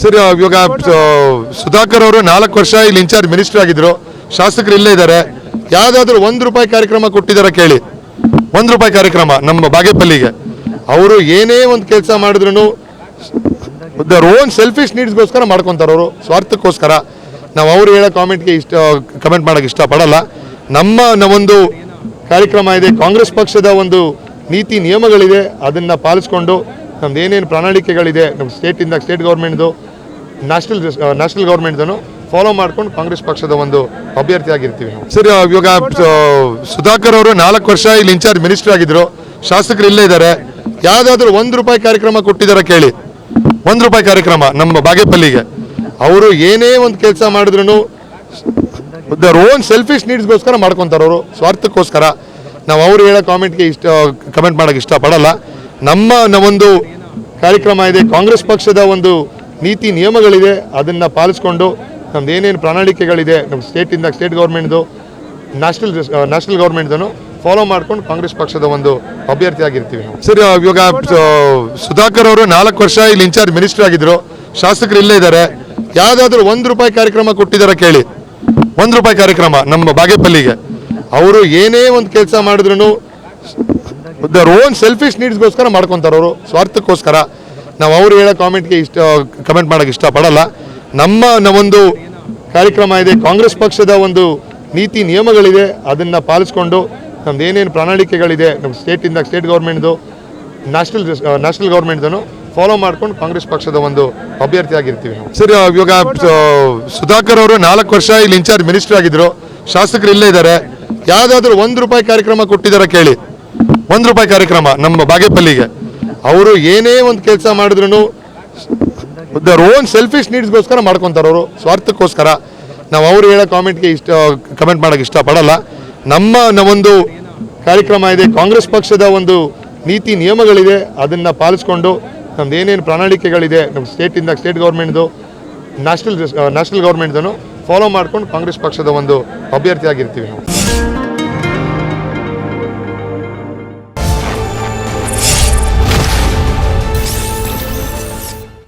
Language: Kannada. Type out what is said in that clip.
ಸರಿ, ಇವಾಗ ಸುಧಾಕರ್ ಅವರು 4 ವರ್ಷ ಇಲ್ಲಿ ಇನ್ಚಾರ್ಜ್ ಮಿನಿಸ್ಟರ್ ಆಗಿದ್ರು. ಶಾಸಕರು ಇಲ್ಲೇ ಇದ್ದಾರೆ. ಯಾವ್ದಾದ್ರು ₹1 ಕಾರ್ಯಕ್ರಮ ಕೊಟ್ಟಿದ್ದಾರೆ ಕೇಳಿ. ₹1 ಕಾರ್ಯಕ್ರಮ ನಮ್ಮ ಬಾಗೇಪಲ್ಲಿಗೆ. ಅವರು ಏನೇ ಒಂದು ಕೆಲಸ ಮಾಡಿದ್ರು ದರ್ ಓನ್ ಸೆಲ್ಫಿಶ್ ನೀಡ್ಸ್ಗೋಸ್ಕರ ಮಾಡ್ಕೊತಾರೆ. ಅವರು ಸ್ವಾರ್ಥಕ್ಕೋಸ್ಕರ. ನಾವು ಅವ್ರು ಹೇಳೋ ಕಮೆಂಟ್ ಮಾಡೋಕ್ಕೆ ಇಷ್ಟಪಡಲ್ಲ. ನಮ್ಮ ಒಂದು ಕಾರ್ಯಕ್ರಮ ಇದೆ, ಕಾಂಗ್ರೆಸ್ ಪಕ್ಷದ ಒಂದು ನೀತಿ ನಿಯಮಗಳಿದೆ, ಅದನ್ನು ಪಾಲಿಸ್ಕೊಂಡು ನಮ್ದು ಏನೇನು ಪ್ರಣಾಳಿಕೆಗಳಿದೆ ನಮ್ಮ ಸ್ಟೇಟ್ ಗೌರ್ಮೆಂಟ್ದು ನ್ಯಾಷನಲ್ ಗೌರ್ಮೆಂಟ್ದನ್ನು ಫಾಲೋ ಮಾಡ್ಕೊಂಡು ಕಾಂಗ್ರೆಸ್ ಪಕ್ಷದ ಒಂದು ಅಭ್ಯರ್ಥಿಯಾಗಿರ್ತೀವಿ ನಾವು. ಸರಿ, ಇವಾಗ ಸುಧಾಕರ್ ಅವರು 4 ವರ್ಷ ಇಲ್ಲಿ ಇನ್ಚಾರ್ಜ್ ಮಿನಿಸ್ಟರ್ ಆಗಿದ್ರು. ಶಾಸಕರು ಇಲ್ಲೇ ಇದ್ದಾರೆ. ಯಾವ್ದಾದ್ರು ₹1 ಕಾರ್ಯಕ್ರಮ ಕೊಟ್ಟಿದ್ದಾರೆ ಕೇಳಿ. ₹1 ಕಾರ್ಯಕ್ರಮ ನಮ್ಮ ಬಾಗೇಪಲ್ಲಿಗೆ. ಅವರು ಏನೇ ಒಂದು ಕೆಲಸ ಮಾಡಿದ್ರು ದರ್ ಓನ್ ಸೆಲ್ಫಿಶ್ ನೀಡ್ಸ್ಗೋಸ್ಕರ ಮಾಡ್ಕೊತಾರೆ. ಅವರು ಸ್ವಾರ್ಥಕ್ಕೋಸ್ಕರ. ನಾವು ಅವ್ರು ಹೇಳೋ ಕಮೆಂಟ್ ಮಾಡೋಕ್ಕೆ ಇಷ್ಟಪಡಲ್ಲ. ನಮ್ಮ ಒಂದು ಕಾರ್ಯಕ್ರಮ ಇದೆ, ಕಾಂಗ್ರೆಸ್ ಪಕ್ಷದ ಒಂದು ನೀತಿ ನಿಯಮಗಳಿದೆ, ಅದನ್ನು ಪಾಲಿಸ್ಕೊಂಡು ನಮ್ದು ಏನೇನು ಪ್ರಣಾಳಿಕೆಗಳಿದೆ ನಮ್ಮ ಸ್ಟೇಟ್ ಗೌರ್ಮೆಂಟ್ದು ನ್ಯಾಷನಲ್ ಗೌರ್ಮೆಂಟ್ದನ್ನು ಫಾಲೋ ಮಾಡ್ಕೊಂಡು ಕಾಂಗ್ರೆಸ್ ಪಕ್ಷದ ಒಂದು ಅಭ್ಯರ್ಥಿಯಾಗಿರ್ತೀವಿ ನಾವು. ಸರಿ, ಇವಾಗ ಸುಧಾಕರ್ ಅವರು 4 ವರ್ಷ ಇಲ್ಲಿ ಇನ್ಚಾರ್ಜ್ ಮಿನಿಸ್ಟರ್ ಆಗಿದ್ರು. ಶಾಸಕರು ಇಲ್ಲೇ ಇದ್ದಾರೆ. ಯಾವ್ದಾದ್ರು ₹1 ಕಾರ್ಯಕ್ರಮ ಕೊಟ್ಟಿದ್ದಾರೆ ಕೇಳಿ. ₹1 ಕಾರ್ಯಕ್ರಮ ನಮ್ಮ ಬಾಗೇಪಲ್ಲಿಗೆ. ಅವರು ಏನೇ ಒಂದು ಕೆಲಸ ಮಾಡಿದ್ರು ದರ್ ಓನ್ ಸೆಲ್ಫಿಶ್ ನೀಡ್ಸ್ಗೋಸ್ಕರ ಮಾಡ್ಕೊತಾರೆ. ಅವರು ಸ್ವಾರ್ಥಕ್ಕೋಸ್ಕರ. ನಾವು ಅವ್ರು ಹೇಳೋ ಕಮೆಂಟ್ ಮಾಡೋಕ್ಕೆ ಇಷ್ಟಪಡಲ್ಲ. ನಮ್ಮ ಒಂದು ಕಾರ್ಯಕ್ರಮ ಇದೆ, ಕಾಂಗ್ರೆಸ್ ಪಕ್ಷದ ಒಂದು ನೀತಿ ನಿಯಮಗಳಿದೆ, ಅದನ್ನು ಪಾಲಿಸ್ಕೊಂಡು ನಮ್ದು ಏನೇನು ಪ್ರಣಾಳಿಕೆಗಳಿದೆ ನಮ್ಮ ಸ್ಟೇಟ್ ಗೌರ್ಮೆಂಟ್ದು ನ್ಯಾಷನಲ್ ಗೌರ್ಮೆಂಟ್ದನ್ನು ಫಾಲೋ ಮಾಡ್ಕೊಂಡು ಕಾಂಗ್ರೆಸ್ ಪಕ್ಷದ ಒಂದು ಅಭ್ಯರ್ಥಿಯಾಗಿರ್ತೀವಿ ನಾವು. ಸರಿ, ಇವಾಗ ಸುಧಾಕರ್ ಅವರು 4 ವರ್ಷ ಇಲ್ಲಿ ಇನ್ಚಾರ್ಜ್ ಮಿನಿಸ್ಟರ್ ಆಗಿದ್ರು. ಶಾಸಕರು ಇಲ್ಲೇ ಇದ್ದಾರೆ. ಯಾವ್ದಾದ್ರು ₹1 ಕಾರ್ಯಕ್ರಮ ಕೊಟ್ಟಿದ್ದಾರೆ ಕೇಳಿ. ₹1 ಕಾರ್ಯಕ್ರಮ ನಮ್ಮ ಬಾಗೇಪಲ್ಲಿಗೆ. ಅವರು ಏನೇ ಒಂದು ಕೆಲಸ ಮಾಡಿದ್ರು ದರ್ ಓನ್ ಸೆಲ್ಫಿಶ್ ನೀಡ್ಸ್ಗೋಸ್ಕರ ಮಾಡ್ಕೊತಾರೆ. ಅವರು ಸ್ವಾರ್ಥಕ್ಕೋಸ್ಕರ. ನಾವು ಅವ್ರು ಹೇಳೋ ಕಮೆಂಟ್ ಮಾಡೋಕ್ಕೆ ಇಷ್ಟಪಡಲ್ಲ. ನಮ್ಮ ಒಂದು ಕಾರ್ಯಕ್ರಮ ಇದೆ, ಕಾಂಗ್ರೆಸ್ ಪಕ್ಷದ ಒಂದು ನೀತಿ ನಿಯಮಗಳಿದೆ, ಅದನ್ನು ಪಾಲಿಸ್ಕೊಂಡು ನಮ್ದು ಏನೇನು ಪ್ರಣಾಳಿಕೆಗಳಿದೆ ನಮ್ಮ ಸ್ಟೇಟ್ ಗೌರ್ಮೆಂಟ್ದು ನ್ಯಾಷನಲ್ ಗೌರ್ಮೆಂಟ್ದನ್ನು ಫಾಲೋ ಮಾಡ್ಕೊಂಡು ಕಾಂಗ್ರೆಸ್ ಪಕ್ಷದ ಒಂದು ಅಭ್ಯರ್ಥಿಯಾಗಿರ್ತೀವಿ ನಾವು.